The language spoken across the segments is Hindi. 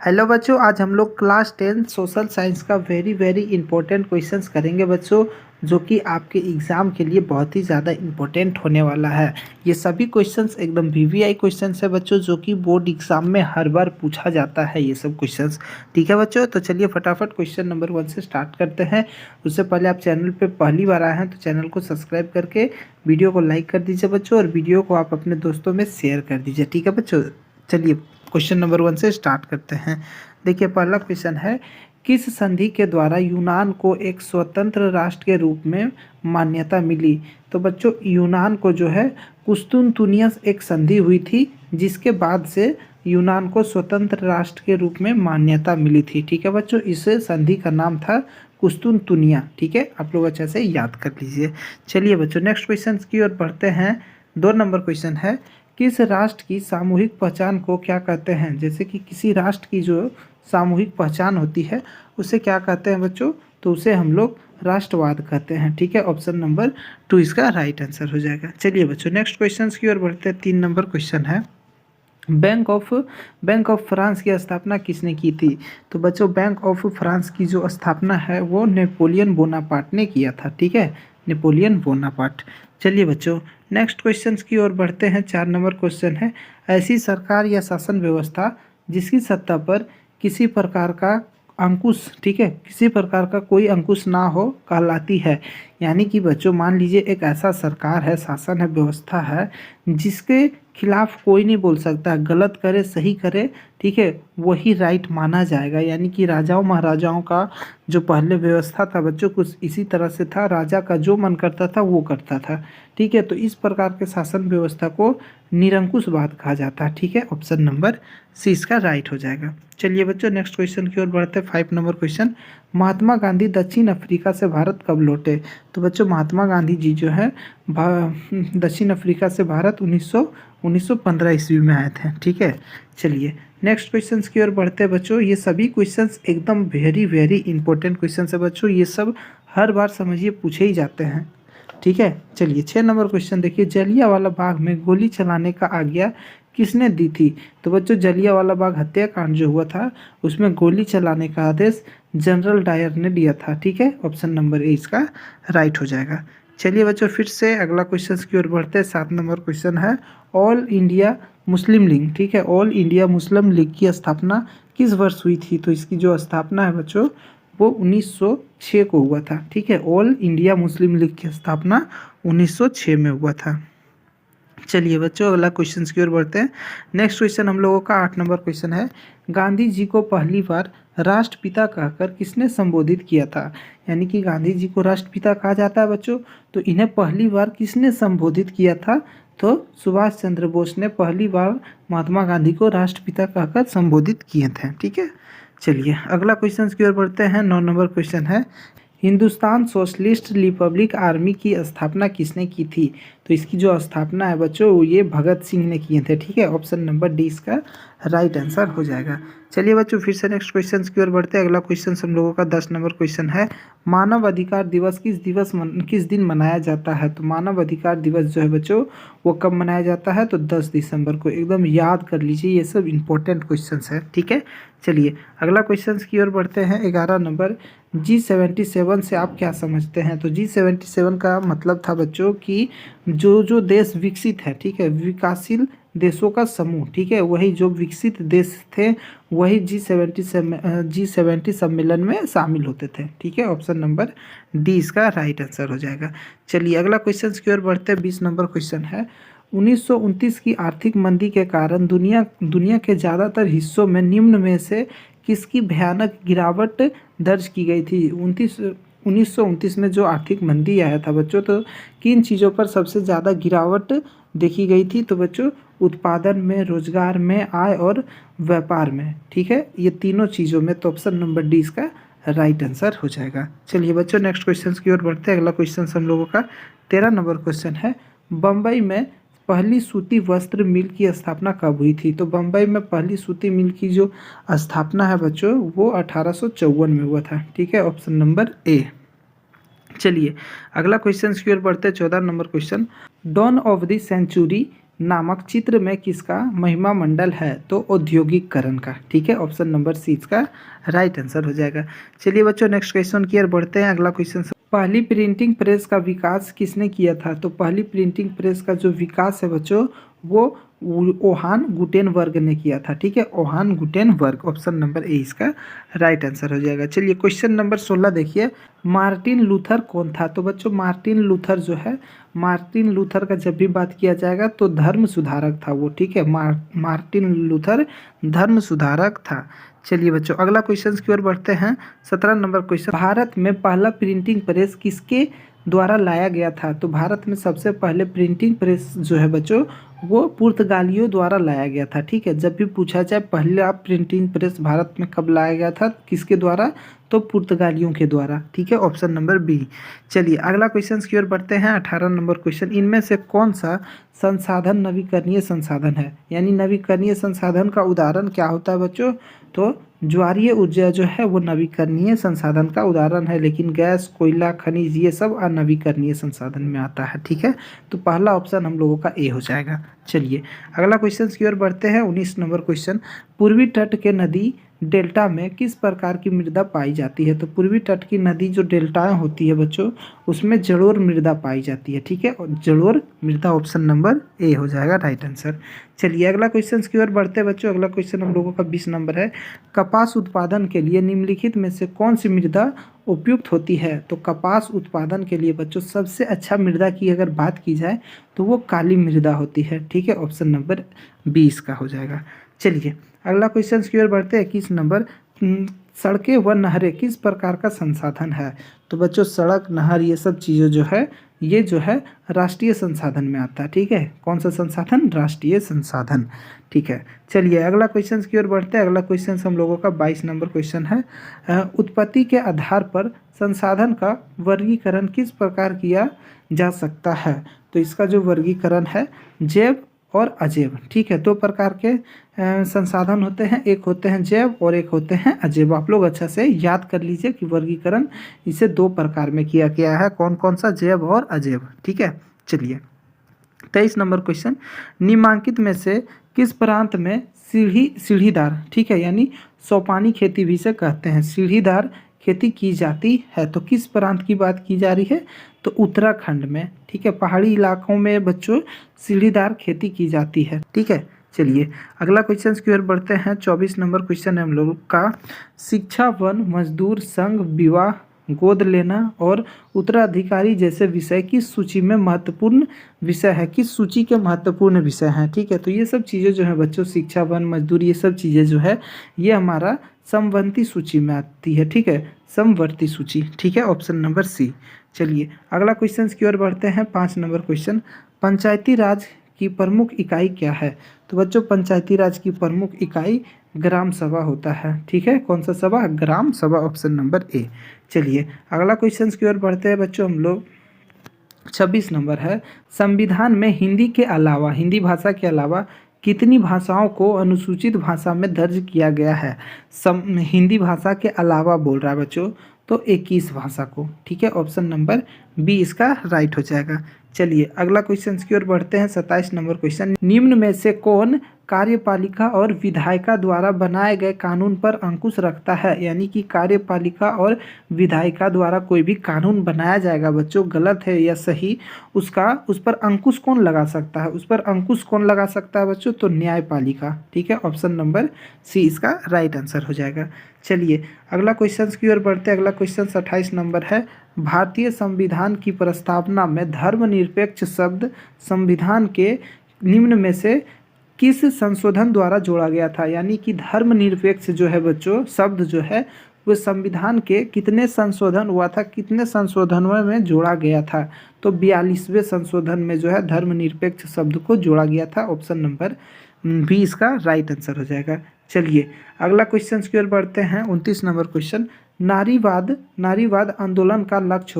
हेलो बच्चों, आज हम लोग क्लास 10 सोशल साइंस का वेरी इंपॉर्टेंट क्वेश्चंस करेंगे बच्चों, जो कि आपके एग्ज़ाम के लिए बहुत ही ज़्यादा इम्पोर्टेंट होने वाला है। ये सभी क्वेश्चंस एकदम वीवीआई क्वेश्चंस है बच्चों, जो कि बोर्ड एग्जाम में हर बार पूछा जाता है ये सब क्वेश्चंस। ठीक है बच्चों, तो चलिए फटाफट क्वेश्चन नंबर 1 से स्टार्ट करते हैं। उससे पहले आप चैनल पर पहली बार आए हैं तो चैनल को सब्सक्राइब करके वीडियो को लाइक कर दीजिए बच्चों, और वीडियो को आप अपने दोस्तों में शेयर कर दीजिए। ठीक है बच्चों, चलिए क्वेश्चन नंबर 1 से स्टार्ट करते हैं। देखिए पहला क्वेश्चन है, किस संधि के द्वारा यूनान को एक स्वतंत्र राष्ट्र के रूप में मान्यता मिली? तो बच्चों यूनान को जो है कुस्तुनतुनियस एक संधि हुई थी, जिसके बाद से यूनान को स्वतंत्र राष्ट्र के रूप में मान्यता मिली थी। ठीक है बच्चों, इस संधि का नाम था कुस्तुनतुनिया। ठीक है, आप लोग अच्छे से याद कर लीजिए। चलिए बच्चों नेक्स्ट क्वेश्चन की ओर बढ़ते हैं। 2 नंबर क्वेश्चन है, किस राष्ट्र की सामूहिक पहचान को क्या कहते हैं? जैसे कि किसी राष्ट्र की जो सामूहिक पहचान होती है उसे क्या कहते हैं बच्चों? तो उसे हम लोग राष्ट्रवाद कहते हैं। ठीक है, ऑप्शन नंबर 2 इसका राइट आंसर हो जाएगा। चलिए बच्चों नेक्स्ट क्वेश्चन की ओर बढ़ते हैं। 3 नंबर क्वेश्चन है, बैंक ऑफ फ्रांस की स्थापना किसने की थी? तो बच्चों बैंक ऑफ फ्रांस की जो स्थापना है वो नेपोलियन बोनापार्ट ने किया था। ठीक है, नेपोलियन बोनापार्ट। चलिए बच्चों नेक्स्ट क्वेश्चन की ओर बढ़ते हैं। 4 नंबर क्वेश्चन है, ऐसी सरकार या शासन व्यवस्था जिसकी सत्ता पर किसी प्रकार का अंकुश, ठीक है, किसी प्रकार का कोई अंकुश ना हो कहलाती है। यानी कि बच्चों मान लीजिए एक ऐसा सरकार है, शासन है, व्यवस्था है जिसके खिलाफ कोई नहीं बोल सकता, गलत करे सही करे, ठीक है, वही राइट माना जाएगा। यानी कि राजाओं महाराजाओं का जो पहले व्यवस्था था बच्चों कुछ इसी तरह से था, राजा का जो मन करता था वो करता था। ठीक है, तो इस प्रकार के शासन व्यवस्था को निरंकुशवाद कहा जाता है। ठीक है, ऑप्शन नंबर सी इसका राइट हो जाएगा। चलिए बच्चों नेक्स्ट क्वेश्चन की ओर बढ़ते हैं। 5 नंबर क्वेश्चन, महात्मा गांधी दक्षिण अफ्रीका से भारत कब लौटे? तो बच्चों महात्मा गांधी जी जो है दक्षिण अफ्रीका से भारत 1915 ईस्वी में आए थे। ठीक है, चलिए नेक्स्ट क्वेश्चंस की ओर बढ़ते हैं बच्चों। ये सभी क्वेश्चंस एकदम वेरी इंपॉर्टेंट क्वेश्चंस है बच्चों, ये सब हर बार समझिए पूछे ही जाते हैं। ठीक है, चलिए 6 नंबर क्वेश्चन देखिए, जलियांवाला बाग में गोली चलाने का आज्ञा किसने दी थी? तो बच्चों जलियांवाला बाग हत्याकांड जो हुआ था उसमें गोली चलाने का आदेश जनरल डायर ने दिया था। ठीक है, ऑप्शन नंबर ए इसका राइट हो जाएगा। चलिए बच्चों फिर से अगला क्वेश्चन की ओर बढ़ते हैं। 7 नंबर क्वेश्चन है, ऑल इंडिया मुस्लिम लीग, ठीक है, ऑल इंडिया मुस्लिम लीग की स्थापना किस वर्ष हुई थी? तो इसकी जो स्थापना है बच्चों वो 1906 को हुआ था। ठीक है, ऑल इंडिया मुस्लिम लीग की स्थापना 1906 में हुआ था। चलिए बच्चों अगला क्वेश्चन की ओर बढ़ते हैं। नेक्स्ट क्वेश्चन हम लोगों का 8 नंबर क्वेश्चन है, गांधी जी को पहली बार राष्ट्रपिता कहकर किसने संबोधित किया था? यानी कि गांधी जी को राष्ट्रपिता कहा जाता है बच्चों, तो इन्हें पहली बार किसने संबोधित किया था? तो सुभाष चंद्र बोस ने पहली बार महात्मा गांधी को राष्ट्रपिता कहकर संबोधित किए थे। ठीक है, चलिए अगला क्वेश्चन की ओर बढ़ते हैं। 9 नंबर क्वेश्चन है, हिंदुस्तान सोशलिस्ट रिपब्लिक आर्मी की स्थापना किसने की थी? तो इसकी जो स्थापना है बच्चों वो ये भगत सिंह ने किए थे। ठीक है, ऑप्शन नंबर डी इसका राइट आंसर हो जाएगा। चलिए बच्चों फिर से नेक्स्ट क्वेश्चन की ओर बढ़ते हैं। अगला क्वेश्चन हम लोगों का 10 नंबर क्वेश्चन है, मानव अधिकार दिवस किस दिन मनाया जाता है? तो मानव अधिकार दिवस जो है बच्चों वो कब मनाया जाता है? तो 10 दिसंबर को। एकदम याद कर लीजिए, ये सब इंपॉर्टेंट क्वेश्चन है। ठीक है, चलिए अगला क्वेश्चन की ओर बढ़ते हैं। 11 नंबर, G77 से आप क्या समझते हैं? तो G77 का मतलब था बच्चों कि जो देश विकसित है, ठीक है, विकासशील देशों का समूह, ठीक है, वही जो विकसित देश थे वही G70 सम्मेलन में शामिल होते थे। ठीक है, ऑप्शन नंबर डी इसका राइट आंसर हो जाएगा। चलिए अगला क्वेश्चन की ओर बढ़ते हैं। 20 नंबर क्वेश्चन है, 1929 की आर्थिक मंदी के कारण दुनिया के ज़्यादातर हिस्सों में निम्न में से किसकी भयानक गिरावट दर्ज की गई थी? 1929 में जो आर्थिक मंदी आया था बच्चों, तो किन चीज़ों पर सबसे ज़्यादा गिरावट देखी गई थी? तो बच्चों उत्पादन में, रोजगार में, आय और व्यापार में। ठीक है, ये तीनों चीज़ों में। तो ऑप्शन नंबर डी इसका राइट आंसर हो जाएगा। चलिए बच्चों नेक्स्ट क्वेश्चन की ओर बढ़ते हैं। अगला क्वेश्चन हम लोगों का 13 नंबर क्वेश्चन है, बम्बई में पहली सूती वस्त्र मिल की स्थापना कब हुई थी? तो बम्बई में पहली सूती मिल की जो स्थापना है बच्चों वो 1854 में हुआ था। ठीक है, ऑप्शन नंबर ए। चलिए अगला क्वेश्चन की ओर बढ़ते हैं। 14 number question, dawn of the century नामक चित्र में किसका महिमा मंडल है? तो औद्योगिकरण का। ठीक है, ऑप्शन नंबर सी इसका राइट आंसर हो जाएगा। चलिए बच्चों नेक्स्ट क्वेश्चन की ओर बढ़ते हैं। अगला क्वेश्चन, पहली प्रिंटिंग प्रेस का विकास किसने किया था? तो पहली प्रिंटिंग प्रेस का जो विकास है बच्चों वो ओहान गुटेनबर्ग ने किया था। ठीक है, ओहान गुटेनबर्ग, ऑप्शन नंबर ए इसका राइट आंसर हो जाएगा। चलिए क्वेश्चन नंबर 16 देखिए, मार्टिन लूथर कौन था? तो बच्चों मार्टिन लूथर जो है, मार्टिन लूथर का जब भी बात किया जाएगा तो धर्म सुधारक था वो। ठीक है, मार्टिन लूथर धर्म सुधारक था। चलिए बच्चों अगला क्वेश्चन की ओर बढ़ते हैं। 17 नंबर क्वेश्चन, भारत में पहला प्रिंटिंग प्रेस किसके द्वारा लाया गया था? तो भारत में सबसे पहले प्रिंटिंग प्रेस जो है बच्चों वो पुर्तगालियों द्वारा लाया गया था। ठीक है, जब भी पूछा जाए पहला प्रिंटिंग प्रेस भारत में कब लाया गया था, किसके द्वारा? तो पुर्तगालियों के द्वारा। ठीक है, ऑप्शन नंबर बी। चलिए अगला क्वेश्चन की ओर बढ़ते हैं। 18 नंबर क्वेश्चन, इनमें से कौन सा संसाधन नवीकरणीय संसाधन है? यानी नवीकरणीय संसाधन का उदाहरण क्या होता है बच्चों? तो ज्वारीय ऊर्जा जो है वो नवीकरणीय संसाधन का उदाहरण है, लेकिन गैस, कोयला, खनिज ये सब अनवीकरणीय संसाधन में आता है। ठीक है, तो पहला ऑप्शन हम लोगों का ए हो जाएगा। चलिए अगला क्वेश्चन की ओर बढ़ते हैं। 19 नंबर क्वेश्चन, पूर्वी तट के नदी डेल्टा में किस प्रकार की मृदा पाई जाती है? तो पूर्वी तट की नदी जो डेल्टाएं होती है बच्चों उसमें जलोढ़ मृदा पाई जाती है। ठीक है, और जलोढ़ मृदा ऑप्शन नंबर ए हो जाएगा राइट आंसर। चलिए अगला क्वेश्चन की ओर बढ़ते हैं बच्चों। अगला क्वेश्चन हम लोगों का 20 नंबर है, कपास उत्पादन के लिए निम्नलिखित में से कौन सी मृदा उपयुक्त होती है? तो कपास उत्पादन के लिए बच्चों सबसे अच्छा मृदा की अगर बात की जाए तो वो काली मृदा होती है। ठीक है, ऑप्शन नंबर 20 का हो जाएगा। चलिए अगला क्वेश्चन की ओर बढ़ते हैं। 21 नंबर, सड़कें व नहरें किस प्रकार का संसाधन है? तो बच्चों सड़क, नहर ये सब चीज़ें जो है ये जो है राष्ट्रीय संसाधन में आता है। ठीक है, कौन सा संसाधन? राष्ट्रीय संसाधन। ठीक है, चलिए अगला क्वेश्चन की ओर बढ़ते हैं। अगला क्वेश्चन हम लोगों का 22 नंबर क्वेश्चन है, उत्पत्ति के आधार पर संसाधन का वर्गीकरण किस प्रकार किया जा सकता है? तो इसका जो वर्गीकरण है जैव और अजैव। ठीक है, दो प्रकार के संसाधन होते हैं, एक होते हैं जैव और एक होते हैं अजैव। आप लोग अच्छा से याद कर लीजिए कि वर्गीकरण इसे दो प्रकार में किया गया है, कौन कौन सा? जैव और अजैव। ठीक है, चलिए 23 नंबर क्वेश्चन, निम्नलिखित में से किस प्रांत में सीढ़ीदार, ठीक है, यानी सोपानी खेती भी से कहते हैं, सीढ़ीदार खेती की जाती है? तो किस प्रांत की बात की जा रही है? तो उत्तराखंड में। ठीक है, पहाड़ी इलाकों में बच्चों सीढ़ीदार खेती की जाती है। ठीक है, चलिए अगला क्वेश्चन की ओर बढ़ते हैं। 24 नंबर क्वेश्चन है हम लोगों का, शिक्षा, वन, मजदूर संघ, विवाह, गोद लेना और उत्तराधिकारी जैसे विषय किस सूची में महत्वपूर्ण विषय है? किस सूची के महत्वपूर्ण विषय हैं? ठीक है, तो ये सब चीज़ें जो है बच्चों, शिक्षा, वन, मजदूर ये सब चीज़ें जो है ये हमारा समवर्ती सूची में आती है। ठीक है, समवर्ती सूची। ठीक है, ऑप्शन नंबर सी। चलिए अगला क्वेश्चन की ओर बढ़ते हैं। 5 नंबर क्वेश्चन, पंचायती राज की प्रमुख इकाई क्या है? तो बच्चों पंचायती राज की प्रमुख इकाई ग्राम सभा होता है। ठीक है, कौन सा सभा? ग्राम सभा, ऑप्शन नंबर ए। चलिए अगला क्वेश्चन की ओर बढ़ते हैं बच्चों हम लोग। 26 नंबर है, संविधान में हिंदी के अलावा, हिंदी भाषा के अलावा कितनी भाषाओं को अनुसूचित भाषा में दर्ज किया गया है? हिंदी भाषा के अलावा बोल रहा है बच्चों, तो 21 भाषा को। ठीक है, ऑप्शन नंबर बी इसका राइट हो जाएगा। चलिए अगला क्वेश्चन की ओर बढ़ते हैं। 27 नंबर क्वेश्चन, निम्न में से कौन कार्यपालिका और विधायिका द्वारा बनाए गए कानून पर अंकुश रखता है? यानी कि कार्यपालिका और विधायिका द्वारा कोई भी कानून बनाया जाएगा बच्चों, गलत है या सही, उस पर अंकुश कौन लगा सकता है? उस पर अंकुश कौन लगा सकता है बच्चों? तो न्यायपालिका। ठीक है, ऑप्शन नंबर सी इसका राइट आंसर हो जाएगा। चलिए अगला क्वेश्चन की ओर बढ़ते हैं। अगला क्वेश्चन 28 नंबर है, भारतीय संविधान की प्रस्तावना में धर्मनिरपेक्ष शब्द संविधान के निम्न में से किस संशोधन द्वारा जोड़ा गया था? यानी कि धर्मनिरपेक्ष जो है बच्चों शब्द जो है वो संविधान के कितने संशोधन हुआ था, कितने संशोधनों में जोड़ा गया था? तो 42वें संशोधन में जो है धर्मनिरपेक्ष शब्द को जोड़ा गया था। ऑप्शन नंबर बी इसका राइट आंसर हो जाएगा। चलिए अगला क्वेश्चन की ओर बढ़ते हैं। 29 नंबर क्वेश्चन, नारीवाद आंदोलन का लक्ष्य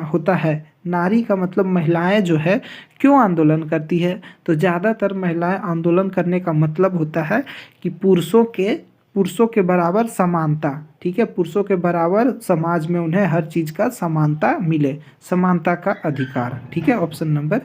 होता है। नारी का मतलब महिलाएं जो है क्यों आंदोलन करती है? तो ज़्यादातर महिलाएं आंदोलन करने का मतलब होता है कि पुरुषों के बराबर समानता, ठीक है, पुरुषों के बराबर समाज में उन्हें हर चीज़ का समानता मिले, समानता का अधिकार। ठीक है, ऑप्शन नंबर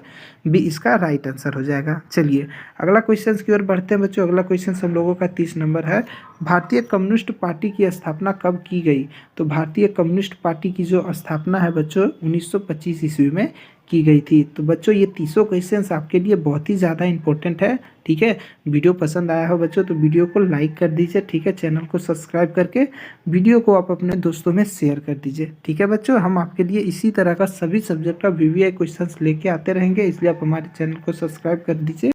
बी इसका राइट आंसर हो जाएगा। चलिए अगला क्वेश्चन की ओर बढ़ते हैं बच्चों। अगला क्वेश्चन हम लोगों का 30 नंबर है, भारतीय कम्युनिस्ट पार्टी की स्थापना कब की गई? तो भारतीय कम्युनिस्ट पार्टी की जो स्थापना है बच्चों 1925 ईस्वी में की गई थी। तो बच्चों ये 30 क्वेश्चंस आपके लिए बहुत ही ज़्यादा इंपॉर्टेंट है। ठीक है, वीडियो पसंद आया हो बच्चों तो वीडियो को लाइक कर दीजिए। ठीक है, चैनल को सब्सक्राइब करके वीडियो को आप अपने दोस्तों में शेयर कर दीजिए। ठीक है बच्चों, हम आपके लिए इसी तरह का सभी सब्जेक्ट का VVI क्वेश्चंस लेके आते रहेंगे, इसलिए आप हमारे चैनल को सब्सक्राइब कर दीजिए।